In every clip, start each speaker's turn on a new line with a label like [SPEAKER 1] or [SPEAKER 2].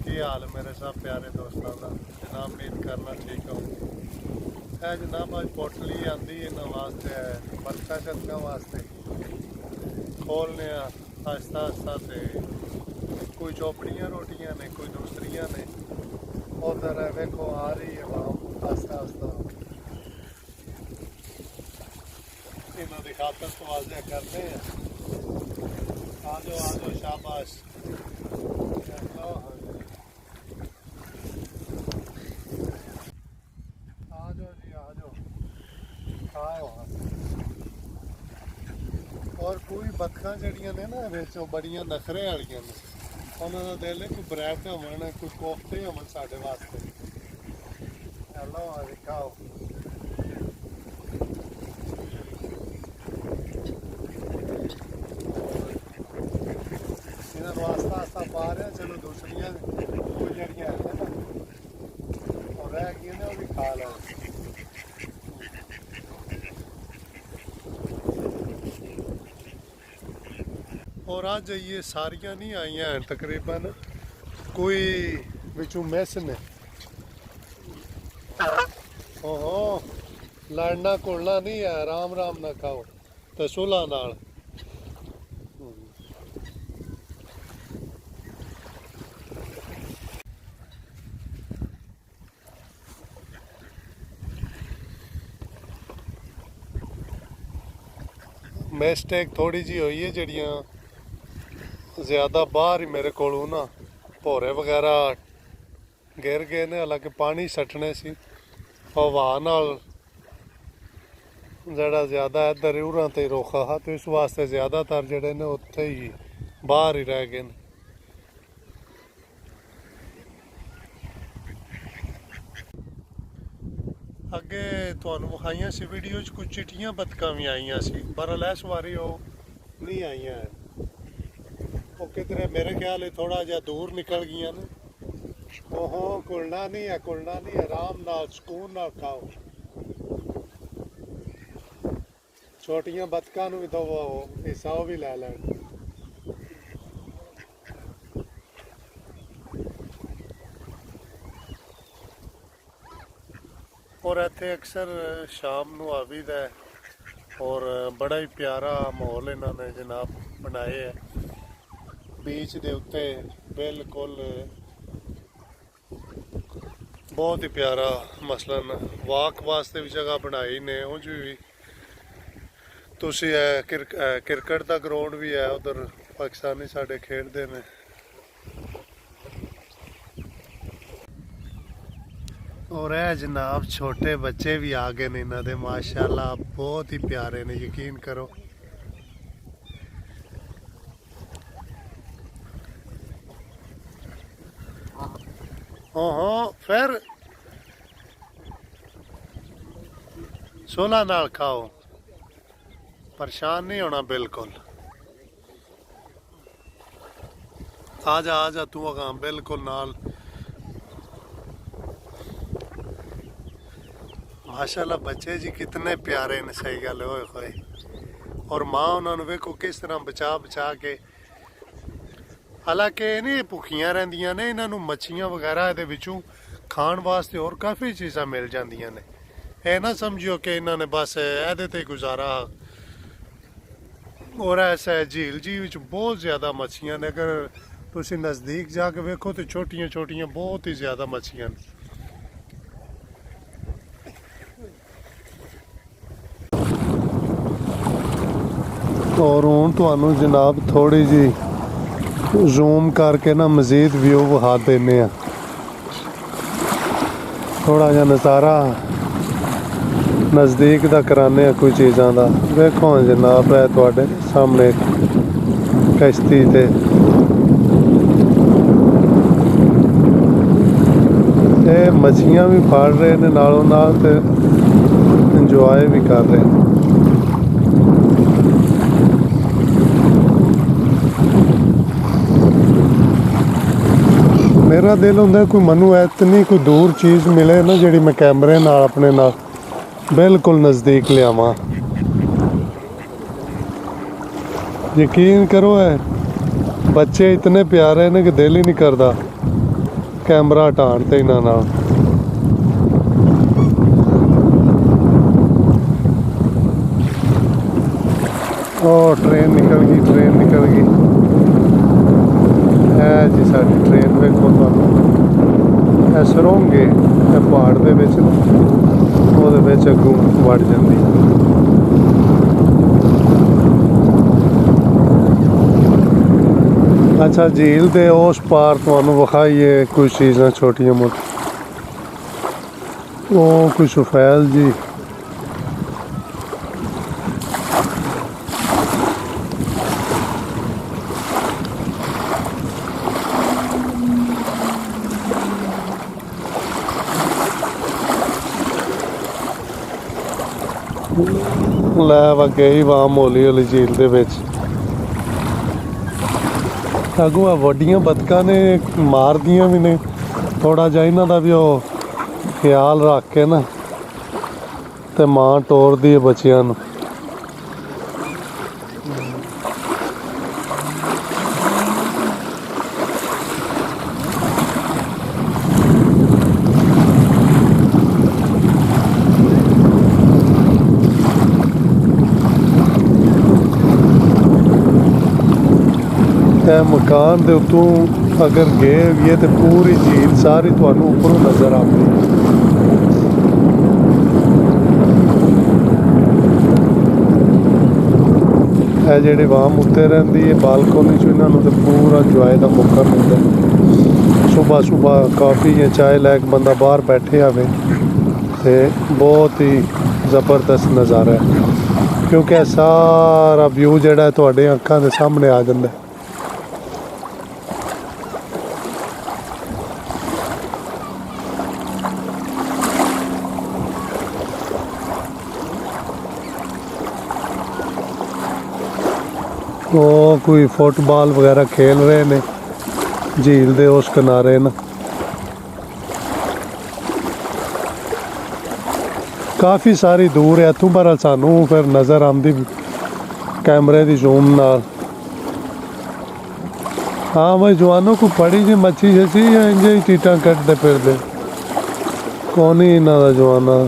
[SPEAKER 1] की हाल मेरे सब प्यारे दोस्तों का जनाब, उम्मीद करना ठीक हो। है जनाब, अज पोटली आंदी इन्होंने वास्ते बरखा शतका वास्ते खोलने आस्ता आस्ता से कोई चौपड़ियाँ रोटियाँ ने, कोई दूसरियाँ ने। उधर है वेखो आ रही है वहाँ आस्ता आस्ता इन्हों की खातर तवाज़ा करते हैं। आ जाओ शाबाश। और कोई बतखा जड़ियां ने ना बिच बड़ियां नखरे वालियां ने, उन्होंने दिल है कोई ब्रेड होवन, कोई कोफ्ते होवन साडे वास्ते। हेलो दिखाओ इन्होंने आस्ता आस्ता पा रहे हैं। चलो दूसरियां कोई जड़ियां है ना और रह गई ने, वो भी खा लो। और अज ये सारियां नहीं आई हैं, तकरीबन कोई बिचों मिस ने। ओहो लड़ना घुलना नहीं है, आराम आराम ना खाओ तो सुलह नाल। मिसटेक थोड़ी जी हुई है, जड़ियाँ ज़्यादा बाहर ही मेरे को ना भोरे वगैरह गिर गए ने। हालांकि पानी सटने सी हवा नाल जड़ा ज़्यादा इधर उरां ते रोका हा, तो इस वास्ते ज़्यादातर जड़े ने उत्थे ही बाहर ही रह गए। अगे तुहानू विखाइयां सी वीडियो च कुछ चिट्टियां बतकां भी आईयां सी, पर इस बारी वो नहीं आईयां हैं। वो किधरे मेरे ख्याल थोड़ा जा दूर निकल गई ने। ओहो घुलना नहीं है, घुलना नहीं है, आराम नाल सुकून नाल खाओ। छोटियां बतकां नू भी दो हिस्सा वो भी लै लैन। और इत्थे अक्सर शाम नू आवीदा है और बड़ा ही प्यारा माहौल इन्होंने जनाब बनाए है। बीच दे उत्ते बिल्कुल बहुत ही प्यारा, मसलन वाक वास्ते भी जगह बनाई ने। उंज भी तुसी क्रिकेट का ग्राउंड भी है, उधर पाकिस्तानी साडे खेडते हैं। और है जनाब छोटे बच्चे भी आ गए ने इन्हों दे, माशाल्लाह बहुत ही प्यारे ने, यकीन करो। हाँ फिर सोलह नाल खाओ, परेशान नहीं होना बिल्कुल। आ जा तू अगा बिल्कुल नाल। माशाल्लाह बच्चे जी कितने प्यारे ने, सही गल होए होए। और माँ उन्होंने वेखो किस तरह बचा बचा के, हालांकि नहीं भुखियां रहिंदियां ने, इन्हों मच्छियां वगैरह ये विचों खाण वास्ते और काफ़ी चीज़ां मिल जांदियां ने। यह ना समझियो कि इन्होंने बस एहदे ते गुजारा। और ऐसा झील जी विच बहुत ज़्यादा मच्छियां ने, अगर तुसी नज़दीक जाके वेखो तो छोटियां छोटियां बहुत ही ज़्यादा मच्छियां ने। और हूँ तुहानू जनाब थोड़ी जी जूम करके ना मजीद व्यू विखा देने आ, थोड़ा जा नज़ारा नज़दीक का कराने कोई चीज़ों का। देखो जनाब है तुहाडे सामने कश्ती ते ये मच्छियां भी फड़ रहे ने, नालों नाल ते इंजॉय भी कर रहे हैं। मेरा दिल होंदा कोई मनु इतनी कोई दूर चीज़ मिले ना, जिहड़ी मैं कैमरे नाल अपने नाल बिल्कुल नज़दीक लियावां। यकीन करो है बच्चे इतने प्यारे ने कि दिल ही नहीं करता कैमरा हटाण ते इन्हां नाल। ओ ट्रेन निकल गई, ट्रेन निकल गई है जी साडी ट्रेन। वेखो तुहानूं ए सुरंग है पहाड़ दे विच ना, ओहदे विच अग्गों वड़ जांदी। अच्छा झील दे उस पार तुहानूं विखाईए कुछ चीज़ां छोटियां मोटियां। ओ कोई सुफैल जी, लै वा गई वाम हौली हौली झील दे विच। अगों वड्डियां बतकां ने मार दियां भी ने, थोड़ा जिहा इन्हां दा भी ख्याल रख के ना ते मां टोरदी है बच्चियां नूं। मकान दे उत्तों अगर गए भी है तो पूरी झील सारी तुहानूं उपरों नज़र आती है। है जेह्ड़े वाम उत्ते रहिंदी है बालकोनी च, इन्हां नूं ते पूरा इंजॉय दा मौका मिलदा है। सुबह सुबह कॉफ़ी या चाय लैके बंदा बाहर बैठे आवे ते बहुत ही ज़बरदस्त नज़ारा है, क्योंकि सारा व्यू जेह्ड़ा है तुहाडे अक्खां दे सामने आ जांदा है। वो कोई फुटबॉल वगैरह खेल रहे ने झील दे उस किनारे ना। काफ़ी सारी दूर है इत्थों, पर सानू फिर नज़र आंदी कैमरे दी जूम नाल। हाँ भाई जवानों को पड़ी जी मच्छी जची या इंजे ही चीटां कटदे फिरदे कौन ही इन्हां दा जवाना।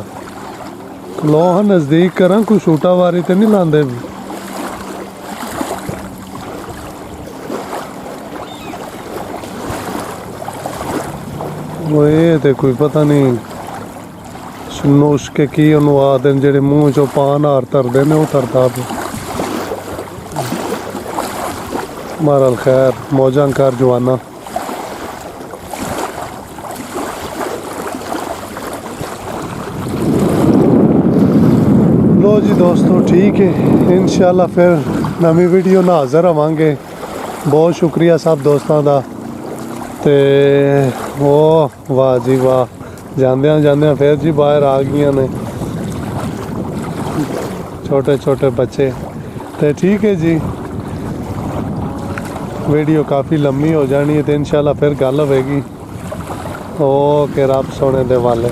[SPEAKER 1] लो हाँ नज़दीक करा, कोई सूटा वारी तो नहीं लांदे। वो ये तो कोई पता नहीं उसके की उन्होंने आदे जेह्ड़े मूँह चो पान हार तरदे ने वो तरदा पे। बहरहाल खैर मौजां कर जवाना। लो जी दोस्तों ठीक है, इंशाल्लाह फिर नवी वीडियो नाल हाज़र होवांगे। बहुत शुक्रिया सब दोस्तों का। ते वो वाह जी वाह, जांदियां जांदियां फिर जी बाहर आ गई ने छोटे छोटे बच्चे। तो ठीक है जी, वीडियो काफ़ी लम्बी हो जानी है तो इंशाल्लाह फिर गल होगी। ओके, रब सोने दे वाले।